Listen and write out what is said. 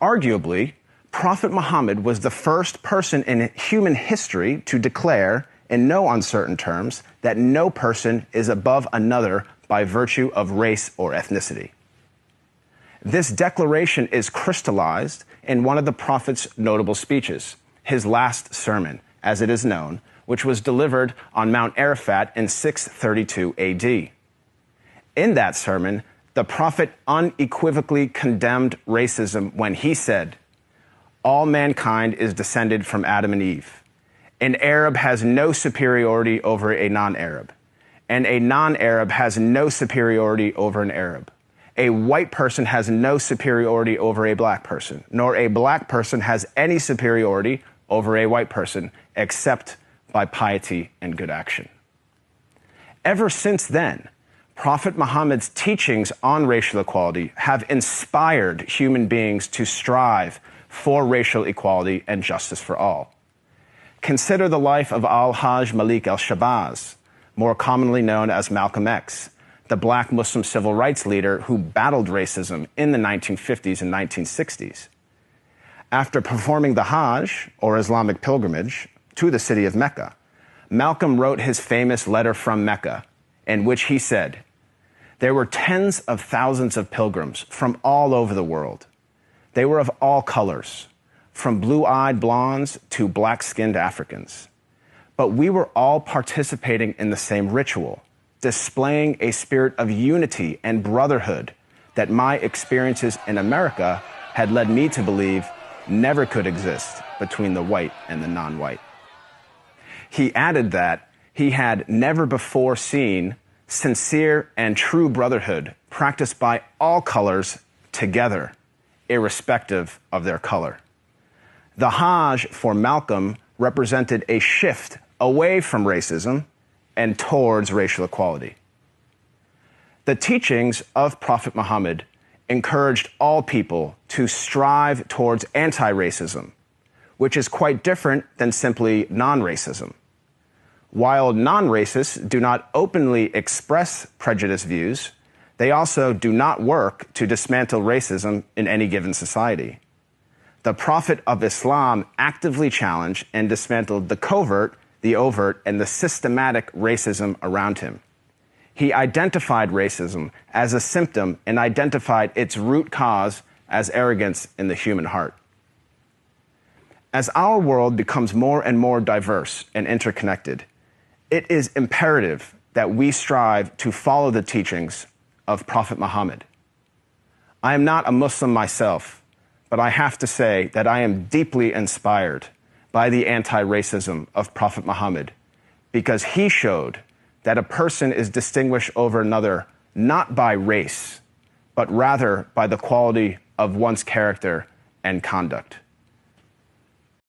Arguably, Prophet Muhammad was the first person in human history to declare, in no uncertain terms, that no person is above another by virtue of race or ethnicity. This declaration is crystallized in one of the Prophet's notable speeches, his last sermon, as it is known, which was delivered on Mount Arafat in 632 AD. In that sermon, the Prophet unequivocally condemned racism when he said, "All mankind is descended from Adam and Eve. An Arab has no superiority over a non-Arab, and a non-Arab has no superiority over an Arab. A white person has no superiority over a black person, nor a black person has any superiority over a white person, except by piety and good action." Ever since then, Prophet Muhammad's teachings on racial equality have inspired human beings to strive for racial equality and justice for all. Consider the life of Al-Hajj Malik al-Shabazz, more commonly known as Malcolm X, the black Muslim civil rights leader who battled racism in the 1950s and 1960s. After performing the Hajj, or Islamic pilgrimage, to the city of Mecca, Malcolm wrote his famous letter from Mecca, in which he said, "There were tens of thousands of pilgrims from all over the world. They were of all colors, from blue-eyed blondes to black-skinned Africans. But we were all participating in the same ritual, displaying a spirit of unity and brotherhood that my experiences in America had led me to believe never could exist between the white and the non-white." He added that he had never before seen sincere and true brotherhood practiced by all colors together, irrespective of their color. The Hajj for Malcolm represented a shift away from racism and towards racial equality. The teachings of Prophet Muhammad encouraged all people to strive towards anti-racism, which is quite different than simply non-racism. While non-racists do not openly express prejudiced views, they also do not work to dismantle racism in any given society. The Prophet of Islam actively challenged and dismantled the covert, the overt, and the systematic racism around him. He identified racism as a symptom and identified its root cause as arrogance in the human heart. As our world becomes more and more diverse and interconnected, it is imperative that we strive to follow the teachings of Prophet Muhammad. I am not a Muslim myself, but I have to say that I am deeply inspired by the anti-racism of Prophet Muhammad, because he showed that a person is distinguished over another not by race, but rather by the quality of one's character and conduct.